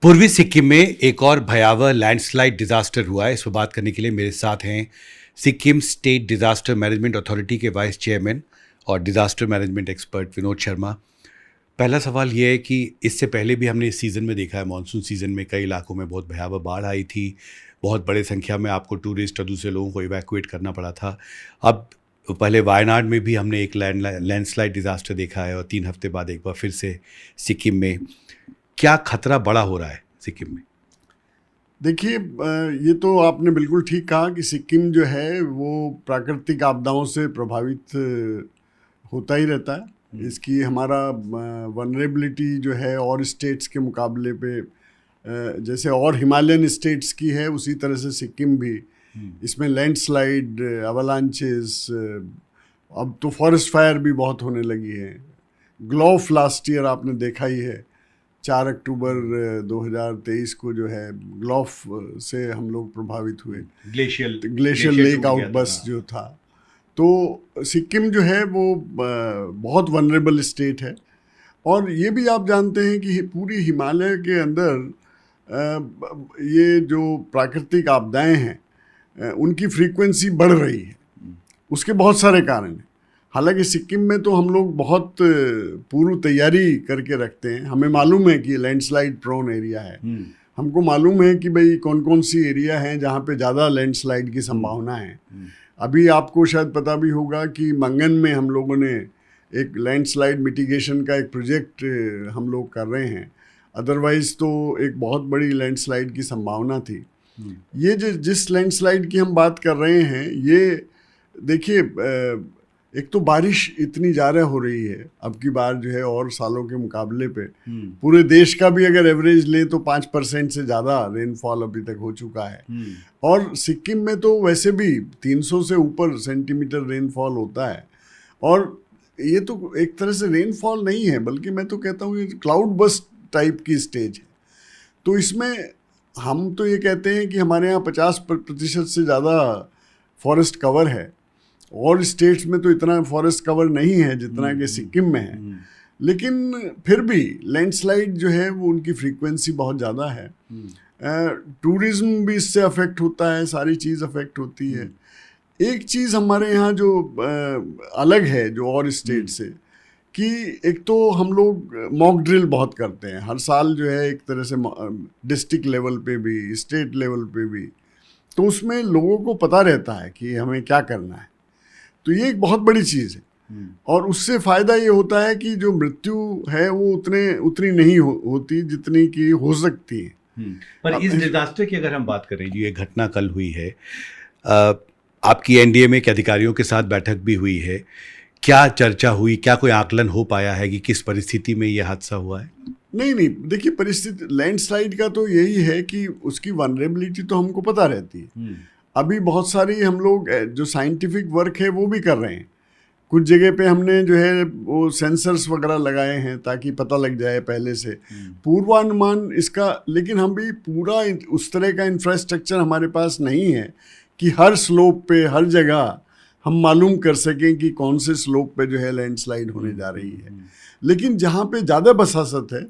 पूर्वी सिक्किम में एक और भयावह लैंडस्लाइड डिजास्टर हुआ है। इस पर बात करने के लिए मेरे साथ हैं Sikkim state disaster management authority के वाइस चेयरमैन और disaster management expert Vinod Sharma. पहला सवाल ये है कि इससे पहले भी हमने इस सीज़न में देखा है, मानसून सीज़न में कई इलाकों में बहुत भयावह बाढ़ आई थी, बहुत बड़े संख्या में आपको टूरिस्ट और दूसरे लोगों को इवैक्यूएट करना पड़ा था। अब पहले वायनाड में भी हमने एक लैंडस्लाइड डिजास्टर देखा है और 3 हफ्ते बाद एक बार फिर से सिक्किम में। क्या खतरा बड़ा हो रहा है सिक्किम में? देखिए, ये तो आपने बिल्कुल ठीक कहा कि सिक्किम जो है वो प्राकृतिक आपदाओं से प्रभावित होता ही रहता है। इसकी हमारा वनरेबिलिटी जो है और स्टेट्स के मुकाबले पे जैसे और हिमालयन स्टेट्स की है, उसी तरह से सिक्किम भी इसमें लैंडस्लाइड, अवलांचेस, अब तो फॉरेस्ट फायर भी बहुत होने लगी है। ग्लोफ लास्ट ईयर आपने देखा ही है, 4 अक्टूबर 2023 को जो है ग्लोफ से हम लोग प्रभावित हुए। ग्लेशियर लेक आउटबर्स्ट जो था, तो सिक्किम जो है वो बहुत वनरेबल स्टेट है। और ये भी आप जानते हैं कि पूरी हिमालय के अंदर ये जो प्राकृतिक आपदाएं हैं उनकी फ्रीक्वेंसी बढ़ रही है। उसके बहुत सारे कारण हैं। हालांकि सिक्किम में तो हम लोग बहुत पूर्व तैयारी करके रखते हैं। हमें मालूम है कि लैंडस्लाइड प्रोन एरिया है। हमको मालूम है कि भाई कौन कौन सी एरिया हैं जहाँ पे ज़्यादा लैंडस्लाइड की संभावना है। अभी आपको शायद पता भी होगा कि मंगन में हम लोगों ने एक लैंडस्लाइड मिटिगेशन का एक प्रोजेक्ट हम लोग कर रहे हैं। अदरवाइज़ तो एक बहुत बड़ी लैंडस्लाइड की संभावना थी। ये जिस लैंडस्लाइड की हम बात कर रहे हैं, ये देखिए, एक तो बारिश इतनी ज़्यादा हो रही है अब की बार जो है, और सालों के मुकाबले पे पूरे देश का भी अगर एवरेज लें तो 5% से ज़्यादा रेनफॉल अभी तक हो चुका है। और सिक्किम में तो वैसे भी 300 से ऊपर सेंटीमीटर रेनफॉल होता है। और ये तो एक तरह से रेनफॉल नहीं है, बल्कि मैं तो कहता हूँ ये क्लाउड बस्ट टाइप की स्टेज है। तो इसमें हम तो ये कहते हैं कि हमारे यहाँ 50% से ज़्यादा फॉरेस्ट कवर है, और स्टेट्स में तो इतना फॉरेस्ट कवर नहीं है जितना कि सिक्किम में है। लेकिन फिर भी लैंडस्लाइड जो है वो उनकी फ्रीक्वेंसी बहुत ज़्यादा है। टूरिज्म भी इससे अफेक्ट होता है, सारी चीज़ अफेक्ट होती है। एक चीज़ हमारे यहाँ जो अलग है जो और स्टेट से, कि एक तो हम लोग मॉक ड्रिल बहुत करते हैं हर साल जो है, एक तरह से डिस्ट्रिक्ट लेवल पे भी, स्टेट लेवल पे भी। तो उसमें लोगों को पता रहता है कि हमें क्या करना है। तो ये एक बहुत बड़ी चीज़ है। और उससे फ़ायदा ये होता है कि जो मृत्यु है वो उतनी नहीं होती जितनी की हो सकती है। पर इस डिजास्टर की अगर हम बात करें, जो ये घटना कल हुई है, आपकी एनडीए में के अधिकारियों के साथ बैठक भी हुई है, क्या चर्चा हुई, क्या कोई आकलन हो पाया है कि किस परिस्थिति में ये हादसा हुआ है? नहीं, देखिए, परिस्थिति लैंडस्लाइड का तो यही है कि उसकी वनरेबिलिटी तो हमको पता रहती है। अभी बहुत सारी हम लोग जो साइंटिफिक वर्क है वो भी कर रहे हैं। कुछ जगह पे हमने जो है वो सेंसर्स वगैरह लगाए हैं ताकि पता लग जाए पहले से पूर्वानुमान इसका। लेकिन हम भी पूरा उस तरह का इंफ्रास्ट्रक्चर हमारे पास नहीं है कि हर स्लोप पे, हर जगह हम मालूम कर सकें कि कौन से स्लोप पे जो है लैंडस्लाइड होने जा रही है। लेकिन जहाँ पे ज़्यादा बसासत है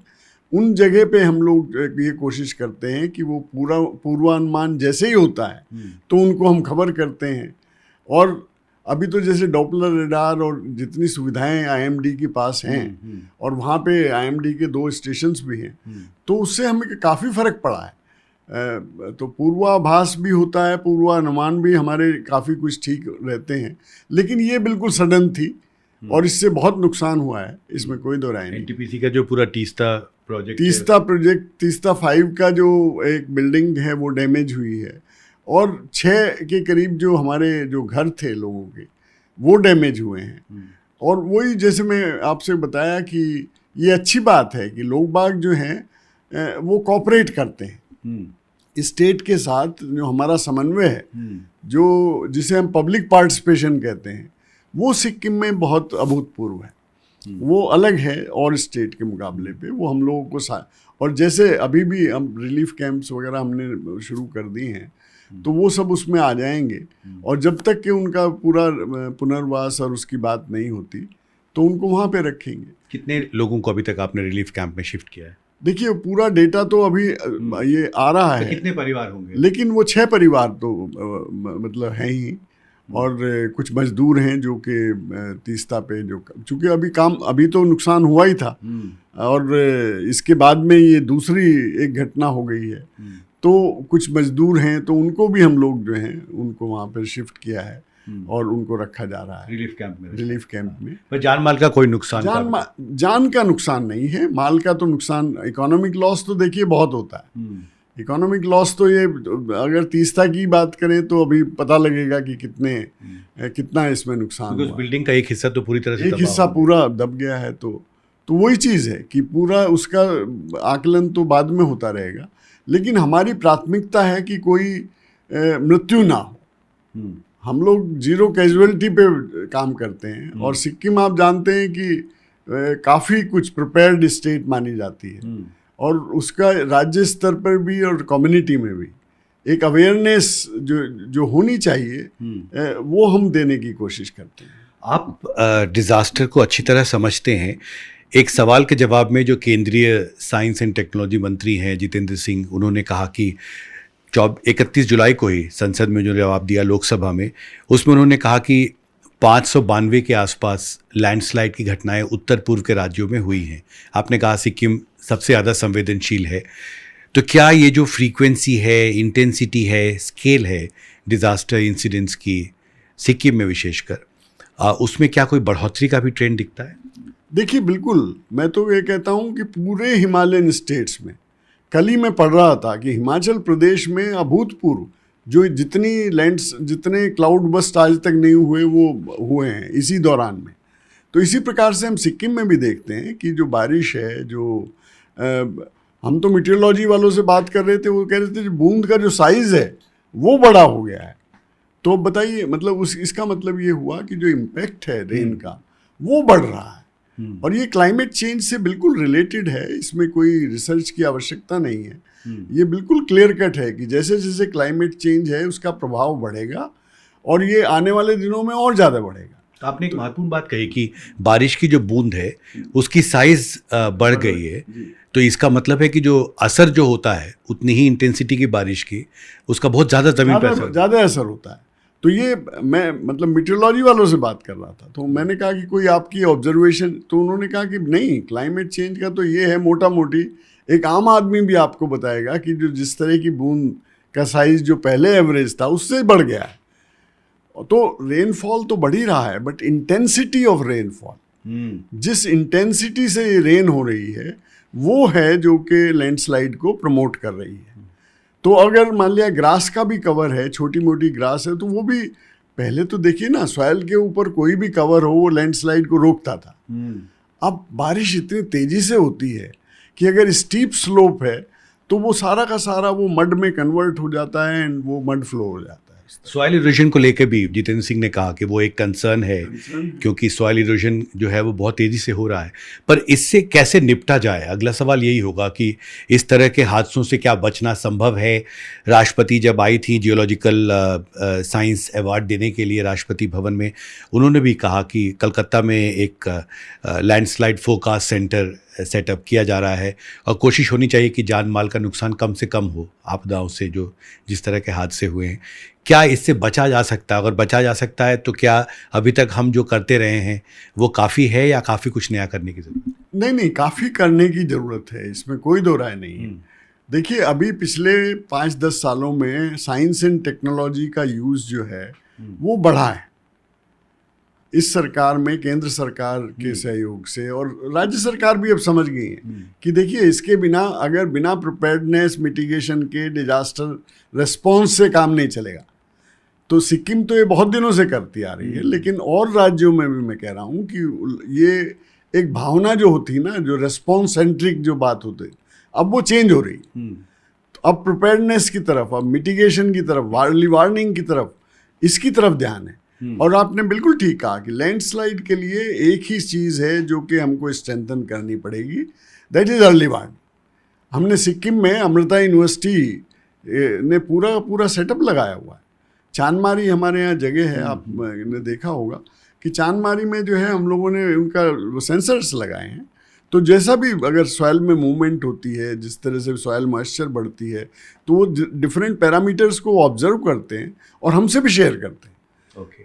उन जगह पे हम लोग ये कोशिश करते हैं कि वो पूरा पूर्वानुमान जैसे ही होता है तो उनको हम खबर करते हैं। और अभी तो जैसे डॉपलर रडार और जितनी सुविधाएं आईएमडी के पास हैं, और वहाँ पे आईएमडी के 2 स्टेशंस भी हैं, तो उससे हमें काफ़ी फ़र्क पड़ा है। तो पूर्वाभास भी होता है, पूर्वानुमान भी हमारे काफ़ी कुछ ठीक रहते हैं। लेकिन ये बिल्कुल सडन थी और इससे बहुत नुकसान हुआ है, इसमें कोई दो राय नहीं। एनटीपीसी का जो पूरा तीस्ता प्रोजेक्ट, तीस्ता 5 का जो एक बिल्डिंग है वो डैमेज हुई है, और 6 के करीब जो हमारे जो घर थे लोगों के वो डैमेज हुए हैं। और वही जैसे मैं आपसे बताया कि ये अच्छी बात है कि लोग बाग जो हैं वो कोऑपरेट करते हैं स्टेट के साथ। जो हमारा समन्वय है, जो जिसे हम पब्लिक पार्टिसिपेशन कहते हैं, वो सिक्किम में बहुत अभूतपूर्व है। वो अलग है और स्टेट के मुकाबले पे। वो हम लोगों को और जैसे अभी भी हम रिलीफ कैंप्स वगैरह हमने शुरू कर दी हैं, तो वो सब उसमें आ जाएंगे। और जब तक कि उनका पूरा पुनर्वास और उसकी बात नहीं होती तो उनको वहाँ पे रखेंगे। कितने लोगों को अभी तक आपने रिलीफ कैंप में शिफ्ट किया है? देखिए पूरा डेटा तो अभी ये आ रहा तो है, कितने परिवार होंगे? लेकिन वो 6 परिवार तो मतलब हैं ही, और कुछ मजदूर हैं जो कि तीस्ता पे जो, चूँकि अभी तो नुकसान हुआ ही था, और इसके बाद में ये दूसरी एक घटना हो गई है, तो कुछ मजदूर हैं, तो उनको भी हम लोग जो हैं उनको वहाँ पर शिफ्ट किया है और उनको रखा जा रहा है रिलीफ कैंप में। पर जान माल का कोई नुकसान जान का नुकसान नहीं है, माल का तो नुकसान, इकोनॉमिक लॉस तो देखिए बहुत होता है। इकोनॉमिक लॉस तो ये, अगर तीस्ता की बात करें तो अभी पता लगेगा कि कितना इसमें नुकसान हुआ। बिल्डिंग का एक हिस्सा तो पूरी तरह से एक हिस्सा पूरा दब गया है, तो वही चीज़ है कि पूरा उसका आकलन तो बाद में होता रहेगा, लेकिन हमारी प्राथमिकता है कि कोई मृत्यु ना हो। हम लोग जीरो कैजुअलिटी पे काम करते हैं, और सिक्किम आप जानते हैं कि काफ़ी कुछ प्रिपेयर्ड स्टेट मानी जाती है, और उसका राज्य स्तर पर भी और कम्युनिटी में भी एक अवेयरनेस जो होनी चाहिए वो हम देने की कोशिश करते हैं। आप डिज़ास्टर को अच्छी तरह समझते हैं। एक सवाल के जवाब में जो केंद्रीय साइंस एंड टेक्नोलॉजी मंत्री हैं जितेंद्र सिंह, उन्होंने कहा कि 31 जुलाई को ही संसद में जो जवाब दिया लोकसभा में, उसमें उन्होंने कहा कि 592 के आसपास लैंडस्लाइड की घटनाएं उत्तर पूर्व के राज्यों में हुई हैं। आपने कहा सिक्किम सबसे ज़्यादा संवेदनशील है, तो क्या ये जो फ्रीक्वेंसी है, इंटेंसिटी है, स्केल है डिज़ास्टर इंसिडेंट्स की सिक्किम में विशेषकर, उसमें क्या कोई बढ़ोतरी का भी ट्रेंड दिखता है? देखिए बिल्कुल, मैं तो ये कहता हूँ कि पूरे हिमालयन स्टेट्स में, कल ही मैं पढ़ रहा था कि हिमाचल प्रदेश में अभूतपूर्व जो जितने क्लाउड बस्ट आज तक नहीं हुए वो हुए हैं इसी दौरान में। तो इसी प्रकार से हम सिक्किम में भी देखते हैं कि जो बारिश है, हम तो मीटियोलॉजी वालों से बात कर रहे थे, वो कह रहे थे बूंद का जो साइज़ है वो बड़ा हो गया है। तो बताइए, मतलब इसका मतलब ये हुआ कि जो इम्पैक्ट है रेन का वो बढ़ रहा है, और ये क्लाइमेट चेंज से बिल्कुल रिलेटेड है, इसमें कोई रिसर्च की आवश्यकता नहीं है। ये बिल्कुल क्लियर कट है कि जैसे जैसे क्लाइमेट चेंज है उसका प्रभाव बढ़ेगा, और ये आने वाले दिनों में और ज़्यादा बढ़ेगा। तो आपने एक महत्वपूर्ण बात कही कि बारिश की जो बूंद है उसकी साइज बढ़ गई है, तो इसका मतलब है कि जो असर जो होता है उतनी ही इंटेंसिटी की बारिश की, उसका बहुत ज़्यादा ज़मीन पर ज़्यादा असर होता है। तो ये मैं मतलब मीटियोलॉजी वालों से बात कर रहा था, तो मैंने कहा कि कोई आपकी ऑब्जर्वेशन, तो उन्होंने कहा कि नहीं, क्लाइमेट चेंज का तो ये है, मोटा मोटी एक आम आदमी भी आपको बताएगा कि जो जिस तरह की बूंद का साइज जो पहले एवरेज था उससे बढ़ गया है। तो रेनफॉल तो बढ़ ही रहा है, बट इंटेंसिटी ऑफ रेनफॉल, जिस इंटेंसिटी से ये रेन हो रही है वो है जो कि लैंडस्लाइड को प्रमोट कर रही है। तो अगर मान लिया ग्रास का भी कवर है, छोटी मोटी ग्रास है, तो वो भी पहले तो देखिए ना, सॉइल के ऊपर कोई भी कवर हो वो लैंडस्लाइड को रोकता था। अब बारिश इतनी तेजी से होती है कि अगर स्टीप स्लोप है तो वो सारा का सारा वो मड में कन्वर्ट हो जाता है, एंड वो मड फ्लो हो जाता है। सॉइल इरोजन को लेकर भी जितेंद्र सिंह ने कहा कि वो एक कंसर्न है, क्योंकि सॉइल इरोजन जो है वो बहुत तेज़ी से हो रहा है, पर इससे कैसे निपटा जाए? अगला सवाल यही होगा कि इस तरह के हादसों से क्या बचना संभव है? राष्ट्रपति जब आई थी जियोलॉजिकल साइंस अवार्ड देने के लिए राष्ट्रपति भवन में, उन्होंने भी कहा कि कलकत्ता में एक लैंडस्लाइड फोरकास्ट सेंटर सेटअप किया जा रहा है, और कोशिश होनी चाहिए कि जान माल का नुकसान कम से कम हो आपदाओं से जो जिस तरह के हादसे हुए हैं। क्या इससे बचा जा सकता है? अगर बचा जा सकता है तो क्या अभी तक हम जो करते रहे हैं वो काफ़ी है, या काफ़ी कुछ नया करने की ज़रूरत? नहीं, काफ़ी करने की ज़रूरत है, इसमें कोई दो राय नहीं है। देखिए, अभी पिछले 5-10 सालों में साइंस एंड टेक्नोलॉजी का यूज़ जो है वो बढ़ा है इस सरकार में, केंद्र सरकार के सहयोग से, और राज्य सरकार भी अब समझ गई है कि देखिए इसके बिना, अगर बिना प्रिपेयर्डनेस मिटिगेशन के डिजास्टर रिस्पॉन्स से काम नहीं चलेगा। तो सिक्किम तो ये बहुत दिनों से करती आ रही है, लेकिन और राज्यों में भी मैं कह रहा हूँ कि ये एक भावना जो होती है ना, जो रेस्पॉन्स सेंट्रिक जो बात होती, अब वो चेंज हो रही। तो अब प्रिपेयर्डनेस की तरफ, अब मिटिगेशन की तरफ, अर्ली वार्निंग की तरफ, इसकी तरफ ध्यान है। और आपने बिल्कुल ठीक कहा कि लैंडस्लाइड के लिए एक ही चीज़ है जो कि हमको स्ट्रेंथन करनी पड़ेगी, दैट इज़ अर्ली वार्निंग। हमने सिक्किम में अमृता यूनिवर्सिटी ने पूरा सेटअप लगाया हुआ है। चांदमारी हमारे यहाँ जगह है, आपने देखा होगा कि चांदमारी में जो है हम लोगों ने उनका सेंसर्स लगाए हैं, तो जैसा भी अगर सॉइल में मूवमेंट होती है, जिस तरह से सॉइल मॉइस्चर बढ़ती है, तो वो डिफरेंट पैरामीटर्स को ऑब्जर्व करते हैं और हमसे भी शेयर करते हैं।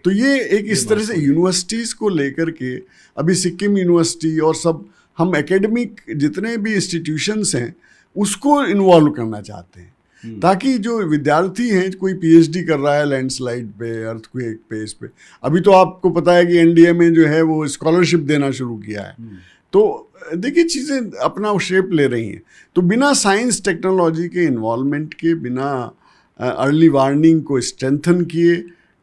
तो ये एक इस तरह से यूनिवर्सिटीज़ को लेकर के अभी सिक्किम यूनिवर्सिटी और सब हम एकेडमिक जितने भी इंस्टीट्यूशंस हैं उसको इन्वॉल्व करना चाहते हैं, ताकि जो विद्यार्थी हैं, कोई पीएचडी कर रहा है लैंडस्लाइड पे, अर्थक्वेक पे, इस पे, अभी तो आपको पता है कि एनडीए में जो है वो स्कॉलरशिप देना शुरू किया है। तो देखिए चीज़ें अपना शेप ले रही हैं। तो बिना साइंस टेक्नोलॉजी के इन्वॉल्वमेंट के, बिना अर्ली वार्निंग को स्ट्रेंथन किए,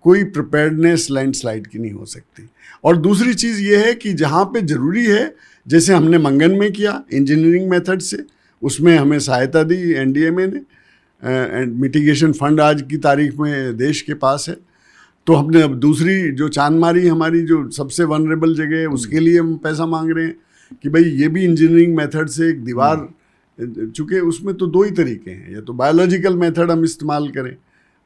कोई प्रिपेयर्डनेस लैंडस्लाइड की नहीं हो सकती। और दूसरी चीज़ ये है कि जहाँ पे ज़रूरी है, जैसे हमने मंगन में किया इंजीनियरिंग मेथड से, उसमें हमें सहायता दी एनडीएमए ने, एंड मिटिगेशन फंड आज की तारीख में देश के पास है। तो हमने अब दूसरी जो चांदमारी हमारी जो सबसे वनरेबल जगह है, उसके लिए हम पैसा मांग रहे हैं कि भाई ये भी इंजीनियरिंग मेथड से एक दीवार, चूँकि उसमें तो दो ही तरीके हैं, या तो बायोलॉजिकल मेथड हम इस्तेमाल करें,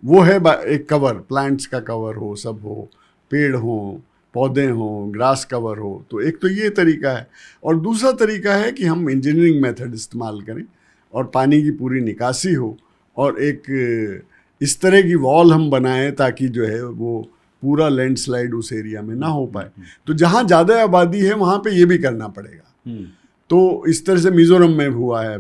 वो है एक कवर, प्लांट्स का कवर हो, सब हो, पेड़ हो, पौधे हों, ग्रास कवर हो, तो एक तो ये तरीका है। और दूसरा तरीका है कि हम इंजीनियरिंग मेथड इस्तेमाल करें और पानी की पूरी निकासी हो, और एक इस तरह की वॉल हम बनाएं ताकि जो है वो पूरा लैंडस्लाइड उस एरिया में ना हो पाए। तो जहाँ ज़्यादा आबादी है वहाँ पे ये भी करना पड़ेगा। तो इस तरह से मिज़ोरम में हुआ है,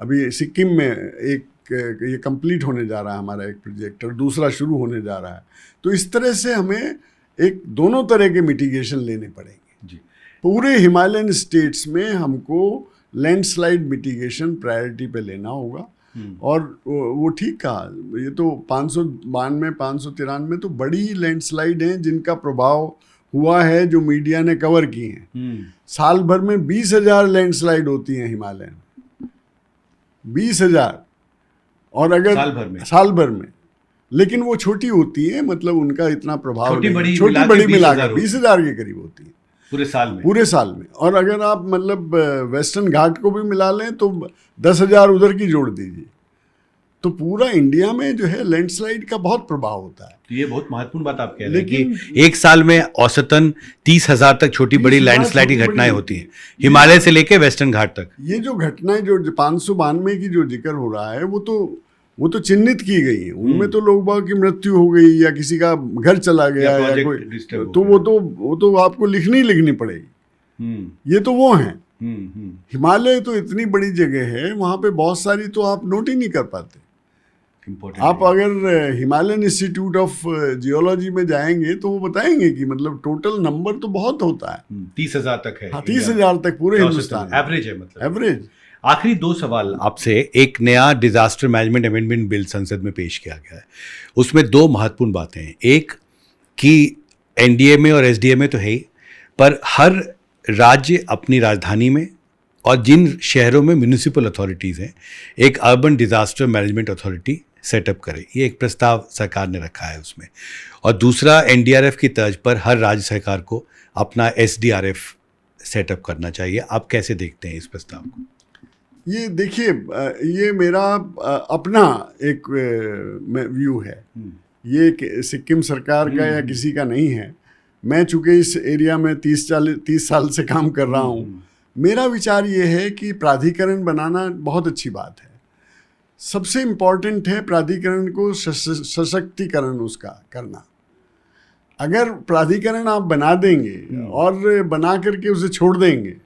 अभी सिक्किम में एक ये कंप्लीट होने जा रहा है हमारा एक प्रोजेक्ट, और दूसरा शुरू होने जा रहा है। तो इस तरह से हमें एक दोनों तरह के मिटिगेशन लेने पड़ेंगे जी। पूरे हिमालयन स्टेट्स में हमको लैंडस्लाइड मिटिगेशन प्रायोरिटी पे लेना होगा। और वो ठीक कहा, ये तो 592 593 तो बड़ी लैंडस्लाइड हैं जिनका प्रभाव हुआ है, जो मीडिया ने कवर की हैं। साल भर में 20,000 लैंडस्लाइड होती हैं हिमालय में, 20,000, और अगर साल भर में, लेकिन वो छोटी होती है, मतलब उनका इतना प्रभाव छोटी बड़ी मिलाकर 20,000 के करीब होती है पूरे साल में। और अगर आप मतलब वेस्टर्न घाट को भी मिला लें तो 10,000 उधर की जोड़ दीजिए, तो पूरा इंडिया में जो है लैंडस्लाइड का बहुत प्रभाव होता है। तो ये बहुत महत्वपूर्ण बात आप कह रहे हैं कि एक साल में औसतन 30,000 तक छोटी बड़ी लैंडस्लाइड की घटनाएं होती हैं, हिमालय से लेके वेस्टर्न घाट तक। ये जो घटनाएं जो 592 की जो जिक्र हो रहा है, वो तो चिन्हित की गई है। उनमें तो लोगों की मृत्यु हो गई या किसी का घर चला गया या कोई, तो वो तो आपको लिखनी पड़ेगी। ये तो वो हैं। हिमालय तो इतनी बड़ी जगह है, वहाँ पे बहुत सारी तो आप नोट ही नहीं कर पाते। आप अगर हिमालयन इंस्टीट्यूट ऑफ जियोलॉजी में जाएंगे तो वो बताएंगे कि मतलब टोटल नंबर तो बहुत होता है, 30,000 तक है। हाँ, 30,000 तक पूरे हिंदुस्तान एवरेज है, मतलब एवरेज। आखिरी 2 सवाल आपसे। एक नया डिजास्टर मैनेजमेंट अमेंडमेंट बिल संसद में पेश किया गया है, उसमें 2 महत्वपूर्ण बातें हैं। एक कि एनडीएमए और एसडीएमए तो है ही, पर हर राज्य अपनी राजधानी में और जिन शहरों में म्यूनिसिपल अथॉरिटीज़ हैं, एक urban disaster management authority setup करे। ये एक प्रस्ताव सरकार ने रखा है उसमें। और दूसरा, एनडीआरएफ की तर्ज पर हर राज्य सरकार को अपना एसडीआरएफ सेटअप करना चाहिए। आप कैसे देखते हैं इस प्रस्ताव को? ये देखिए, ये मेरा अपना एक व्यू है, ये सिक्किम सरकार का या किसी का नहीं है। मैं चूँकि इस एरिया में 30 साल से काम कर रहा हूँ, मेरा विचार ये है कि प्राधिकरण बनाना बहुत अच्छी बात है। सबसे इम्पॉर्टेंट है प्राधिकरण को सशक्तिकरण उसका करना। अगर प्राधिकरण आप बना देंगे और बना करके उसे छोड़ देंगे,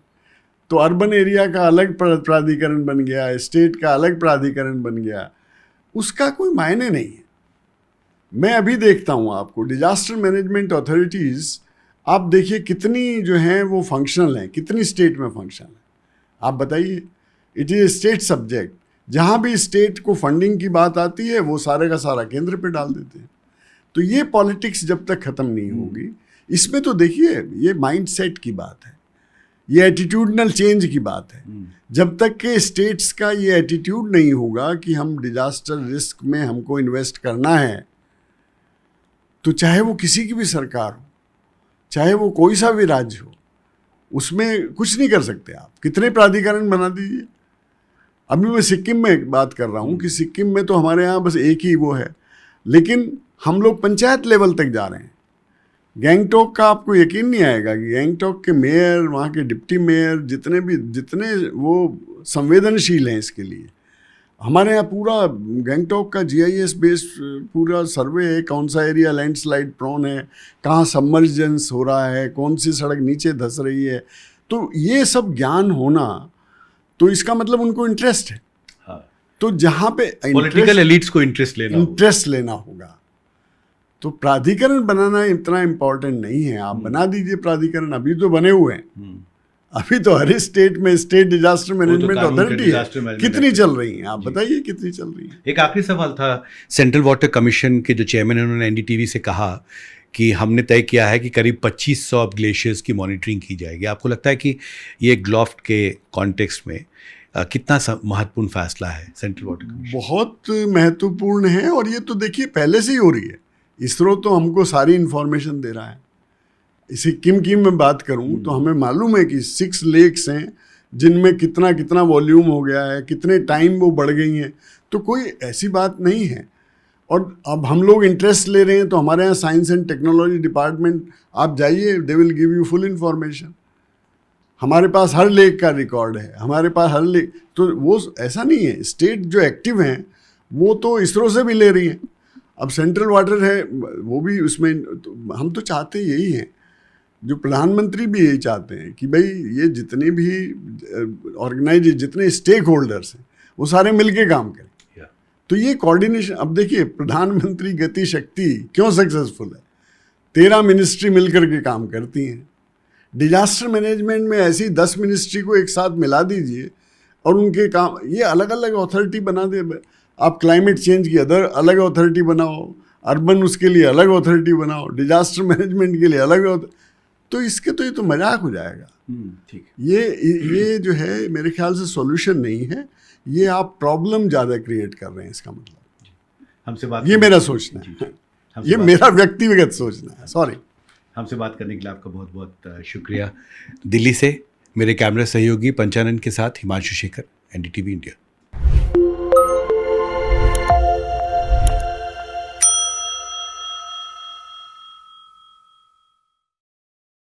तो अर्बन एरिया का अलग प्राधिकरण बन गया, स्टेट का अलग प्राधिकरण बन गया, उसका कोई मायने नहीं है। मैं अभी देखता हूँ आपको डिजास्टर मैनेजमेंट अथॉरिटीज़, आप देखिए कितनी जो हैं वो फंक्शनल हैं, कितनी स्टेट में फंक्शनल है, आप बताइए। It is state subject. जहाँ भी स्टेट को फंडिंग की बात आती है, वो सारे का सारा केंद्र पे डाल देते हैं। तो ये पॉलिटिक्स जब तक ख़त्म नहीं होगी, इसमें तो देखिए ये माइंडसेट की बात है, ये एटीट्यूडनल चेंज की बात है। जब तक के स्टेट्स का ये एटीट्यूड नहीं होगा कि हम डिजास्टर रिस्क में हमको इन्वेस्ट करना है, तो चाहे वो किसी की भी सरकार हो, चाहे वो कोई सा भी राज्य हो, उसमें कुछ नहीं कर सकते आप। कितने प्राधिकरण बना दीजिए। अभी मैं सिक्किम में बात कर रहा हूँ कि सिक्किम में तो हमारे यहाँ बस एक ही वो है, लेकिन हम लोग पंचायत लेवल तक जा रहे हैं। गैंगटॉक का आपको यकीन नहीं आएगा कि गैंगटॉक के मेयर, वहाँ के डिप्टी मेयर, जितने वो संवेदनशील हैं इसके लिए। हमारे यहाँ पूरा गैंगटॉक का GIS बेस्ड पूरा सर्वे है, कौन सा एरिया लैंडस्लाइड प्रोन है, कहाँ सबमर्जेंस हो रहा है, कौन सी सड़क नीचे धंस रही है। तो ये सब ज्ञान होना, तो इसका मतलब उनको इंटरेस्ट है। हाँ। तो जहाँ पे पॉलिटिकल एलिट्स को इंटरेस्ट लेना होगा तो प्राधिकरण बनाना इतना इम्पोर्टेंट नहीं है। आप बना दीजिए प्राधिकरण, अभी तो बने हुए हैं। अभी तो हर स्टेट में स्टेट डिजास्टर मैनेजमेंट अथॉरिटी है। कितनी चल रही हैं आप बताइए, कितनी चल रही हैं? एक आखिरी सवाल था, सेंट्रल वाटर कमीशन के जो चेयरमैन हैं उन्होंने NDTV से कहा कि हमने तय किया है कि करीब 2500 ग्लेशियर्स की मॉनिटरिंग की जाएगी। आपको लगता है कि ये ग्लोफ्ट के कॉन्टेक्स्ट में कितना महत्वपूर्ण फैसला है सेंट्रल वाटर कमीशन? बहुत महत्वपूर्ण है, और ये तो देखिए पहले से ही हो रही है। इसरो तो हमको सारी इन्फॉर्मेशन दे रहा है। सिक्किम की मैं बात करूं तो हमें मालूम है कि 6 लेक्स हैं जिनमें कितना कितना वॉल्यूम हो गया है, कितने टाइम वो बढ़ गई हैं। तो कोई ऐसी बात नहीं है। और अब हम लोग इंटरेस्ट ले रहे हैं, तो हमारे यहाँ साइंस एंड टेक्नोलॉजी डिपार्टमेंट, आप जाइए, they will give you full information. हमारे पास हर लेक का रिकॉर्ड है, हमारे पास हर लेक। तो वो ऐसा नहीं है, स्टेट जो एक्टिव हैं वो तो इसरो से भी ले रही हैं। अब सेंट्रल वाटर है वो भी उसमें, तो हम तो चाहते यही हैं, जो प्रधानमंत्री भी यही चाहते हैं कि भाई ये जितने भी ऑर्गेनाइज, जितने स्टेक होल्डर्स हैं वो सारे मिलके काम करें। तो ये कोऑर्डिनेशन, अब देखिए प्रधानमंत्री गति शक्ति क्यों सक्सेसफुल है, 13 मिनिस्ट्री मिलकर के काम करती हैं। डिजास्टर मैनेजमेंट में ऐसी 10 मिनिस्ट्री को एक साथ मिला दीजिए और उनके काम, ये अलग अलग अथॉरिटी बना दे। आप क्लाइमेट चेंज की अलग अथॉरिटी बनाओ, अर्बन उसके लिए अलग अथॉरिटी बनाओ, डिजास्टर मैनेजमेंट के लिए अलग, तो इसके तो ये तो मजाक हो जाएगा। ठीक। ये जो है मेरे ख्याल से सॉल्यूशन नहीं है, ये आप प्रॉब्लम ज़्यादा क्रिएट कर रहे हैं, इसका मतलब। हमसे बात, ये मेरा सोचना है, ये मेरा व्यक्तिगत सोचना है। सॉरी। हमसे बात करने के लिए आपका बहुत बहुत शुक्रिया। दिल्ली से मेरे कैमरा सहयोगी पंचानन के साथ हिमांशु शेखर, NDTV इंडिया।